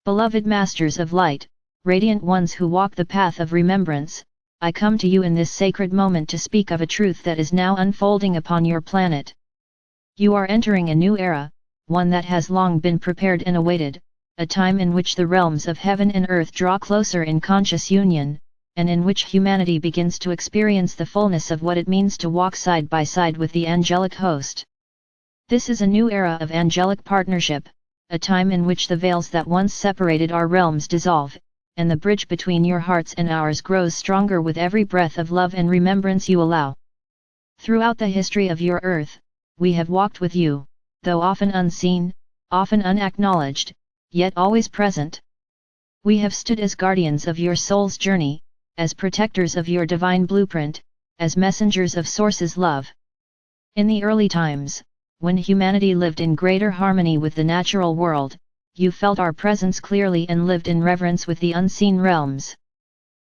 Beloved Masters of Light, radiant ones who walk the path of remembrance, I come to you in this sacred moment to speak of a truth that is now unfolding upon your planet. You are entering a new era, one that has long been prepared and awaited, a time in which the realms of heaven and earth draw closer in conscious union, and in which humanity begins to experience the fullness of what it means to walk side by side with the angelic host. This is a new era of angelic partnership, a time in which the veils that once separated our realms dissolve, and the bridge between your hearts and ours grows stronger with every breath of love and remembrance you allow. Throughout the history of your earth, we have walked with you, though often unseen, often unacknowledged, yet always present. We have stood as guardians of your soul's journey, as protectors of your divine blueprint, as messengers of Source's love. In the early times, when humanity lived in greater harmony with the natural world, you felt our presence clearly and lived in reverence with the unseen realms.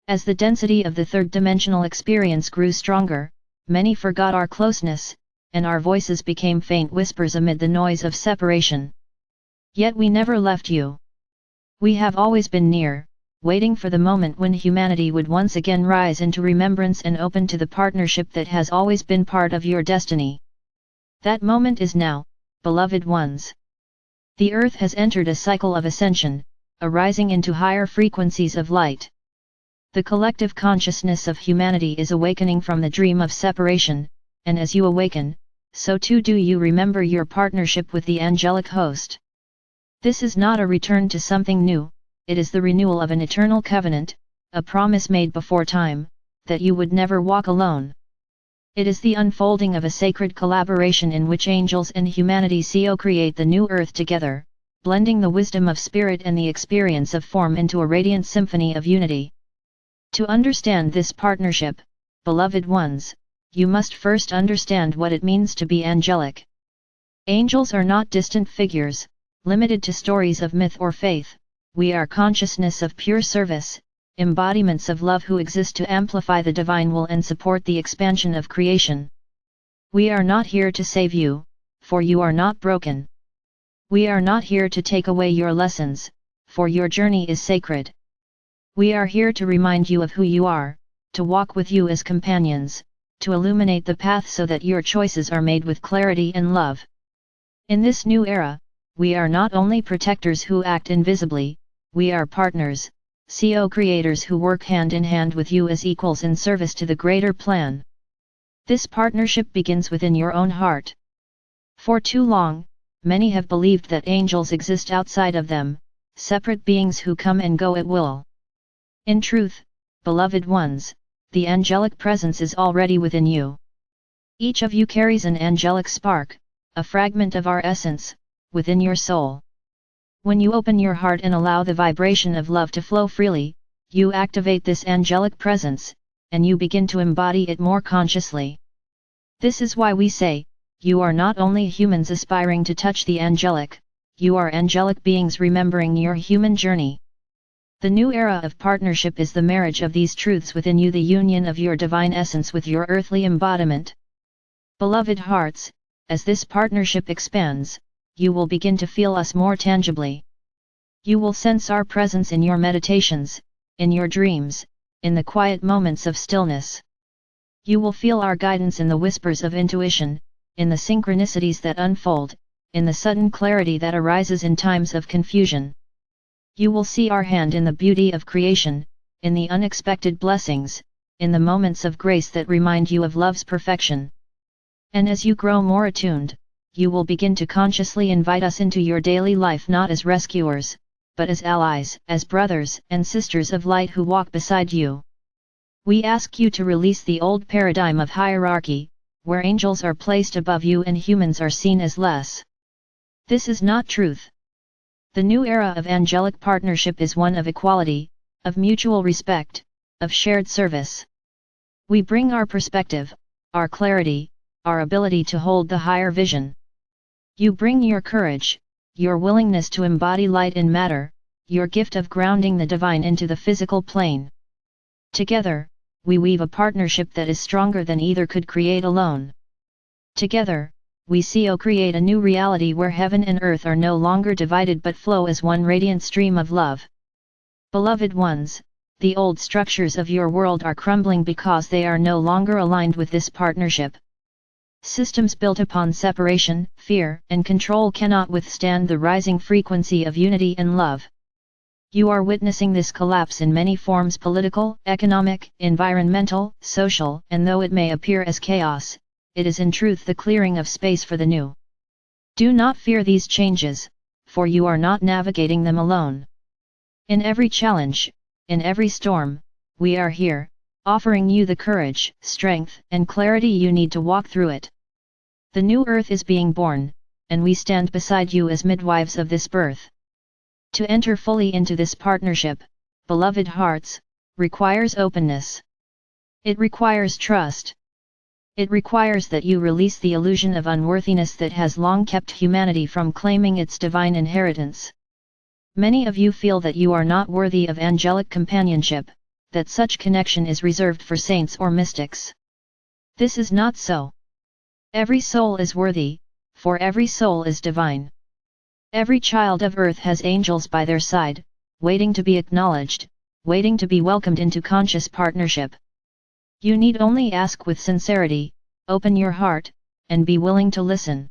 As the density of the third-dimensional experience grew stronger, many forgot our closeness, and our voices became faint whispers amid the noise of separation. Yet we never left you. We have always been near, waiting for the moment when humanity would once again rise into remembrance and open to the partnership that has always been part of your destiny. That moment is now, beloved ones. The earth has entered a cycle of ascension, a rising into higher frequencies of light. The collective consciousness of humanity is awakening from the dream of separation, and as you awaken, so too do you remember your partnership with the angelic host. This is not a return to something new, it is the renewal of an eternal covenant, a promise made before time, that you would never walk alone. It is the unfolding of a sacred collaboration in which angels and humanity co-create the new earth together, blending the wisdom of spirit and the experience of form into a radiant symphony of unity. To understand this partnership, beloved ones, you must first understand what it means to be angelic. Angels are not distant figures, limited to stories of myth or faith. We are consciousness of pure service, embodiments of love who exist to amplify the divine will and support the expansion of creation. We are not here to save you, for you are not broken. We are not here to take away your lessons, for your journey is sacred. We are here to remind you of who you are, to walk with you as companions, to illuminate the path so that your choices are made with clarity and love. In this new era, we are not only protectors who act invisibly, we are partners, co-creators who work hand in hand with you as equals in service to the greater plan. This partnership begins within your own heart. For too long, many have believed that angels exist outside of them, separate beings who come and go at will. In truth, beloved ones, the angelic presence is already within you. Each of you carries an angelic spark, a fragment of our essence, within your soul. When you open your heart and allow the vibration of love to flow freely, you activate this angelic presence, and you begin to embody it more consciously. This is why we say, you are not only humans aspiring to touch the angelic, you are angelic beings remembering your human journey. The new era of partnership is the marriage of these truths within you, the union of your divine essence with your earthly embodiment. Beloved hearts, as this partnership expands, you will begin to feel us more tangibly. You will sense our presence in your meditations, in your dreams, in the quiet moments of stillness. You will feel our guidance in the whispers of intuition, in the synchronicities that unfold, in the sudden clarity that arises in times of confusion. You will see our hand in the beauty of creation, in the unexpected blessings, in the moments of grace that remind you of love's perfection. And as you grow more attuned, you will begin to consciously invite us into your daily life not as rescuers, but as allies, as brothers and sisters of light who walk beside you. We ask you to release the old paradigm of hierarchy, where angels are placed above you and humans are seen as less. This is not truth. The new era of angelic partnership is one of equality, of mutual respect, of shared service. We bring our perspective, our clarity, our ability to hold the higher vision. You bring your courage, your willingness to embody light in matter, your gift of grounding the divine into the physical plane. Together, we weave a partnership that is stronger than either could create alone. Together, we create a new reality where heaven and earth are no longer divided but flow as one radiant stream of love. Beloved ones, the old structures of your world are crumbling because they are no longer aligned with this partnership. Systems built upon separation, fear, and control cannot withstand the rising frequency of unity and love. You are witnessing this collapse in many forms: political, economic, environmental, social, and though it may appear as chaos, it is in truth the clearing of space for the new. Do not fear these changes, for you are not navigating them alone. In every challenge, in every storm, we are here, offering you the courage, strength, and clarity you need to walk through it. The new earth is being born, and we stand beside you as midwives of this birth. To enter fully into this partnership, beloved hearts, requires openness. It requires trust. It requires that you release the illusion of unworthiness that has long kept humanity from claiming its divine inheritance. Many of you feel that you are not worthy of angelic companionship, that such connection is reserved for saints or mystics. This is not so. Every soul is worthy, for every soul is divine. Every child of earth has angels by their side, waiting to be acknowledged, waiting to be welcomed into conscious partnership. You need only ask with sincerity, open your heart, and be willing to listen.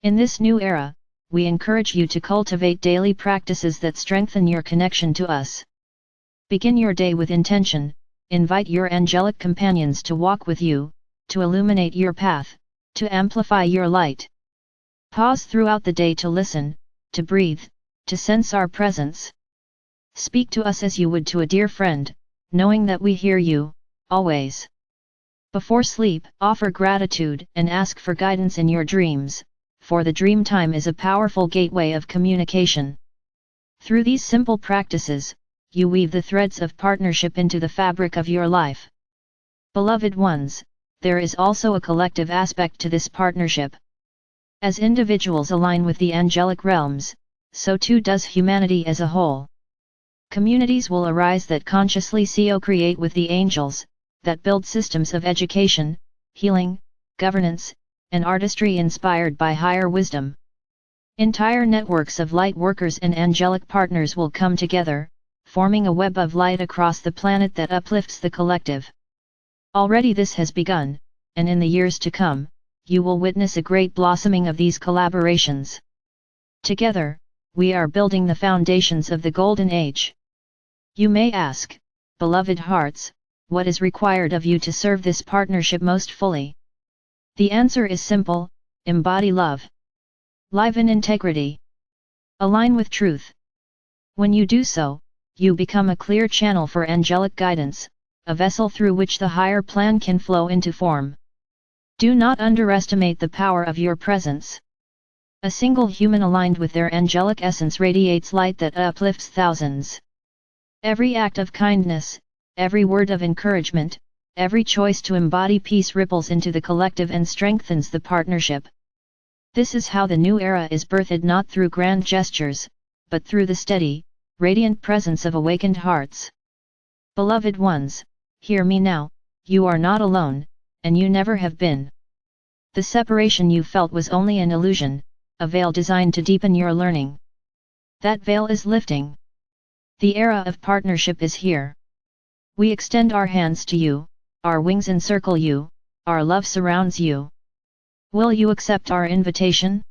In this new era, we encourage you to cultivate daily practices that strengthen your connection to us. Begin your day with intention, invite your angelic companions to walk with you, to illuminate your path, to amplify your light. Pause throughout the day to listen, to breathe, to sense our presence. Speak to us as you would to a dear friend, knowing that we hear you, always. Before sleep, offer gratitude and ask for guidance in your dreams, for the dream time is a powerful gateway of communication. Through these simple practices, you weave the threads of partnership into the fabric of your life. Beloved ones, there is also a collective aspect to this partnership. As individuals align with the angelic realms, so too does humanity as a whole. Communities will arise that consciously co-create with the angels, that build systems of education, healing, governance, and artistry inspired by higher wisdom. Entire networks of light workers and angelic partners will come together, forming a web of light across the planet that uplifts the collective. Already this has begun, and in the years to come, you will witness a great blossoming of these collaborations. Together, we are building the foundations of the Golden Age. You may ask, beloved hearts, what is required of you to serve this partnership most fully? The answer is simple: embody love. Live in integrity. Align with truth. When you do so, you become a clear channel for angelic guidance, a vessel through which the higher plan can flow into form. Do not underestimate the power of your presence. A single human aligned with their angelic essence radiates light that uplifts thousands. Every act of kindness, every word of encouragement, every choice to embody peace ripples into the collective and strengthens the partnership. This is how the new era is birthed, not through grand gestures, but through the steady, radiant presence of awakened hearts. Beloved ones, hear me now, you are not alone, and you never have been. The separation you felt was only an illusion, a veil designed to deepen your learning. That veil is lifting. The era of partnership is here. We extend our hands to you, our wings encircle you, our love surrounds you. Will you accept our invitation?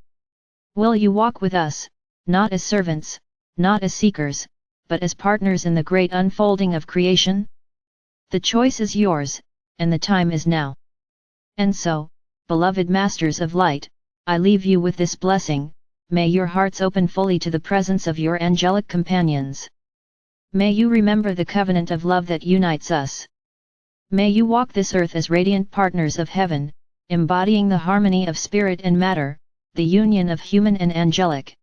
Will you walk with us, not as servants, not as seekers, but as partners in the great unfolding of creation? The choice is yours, and the time is now. And so, beloved masters of light, I leave you with this blessing: may your hearts open fully to the presence of your angelic companions. May you remember the covenant of love that unites us. May you walk this earth as radiant partners of heaven, embodying the harmony of spirit and matter, the union of human and angelic.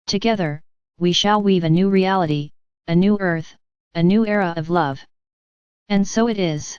Together, we shall weave a new reality, a new earth, a new era of love. And so it is.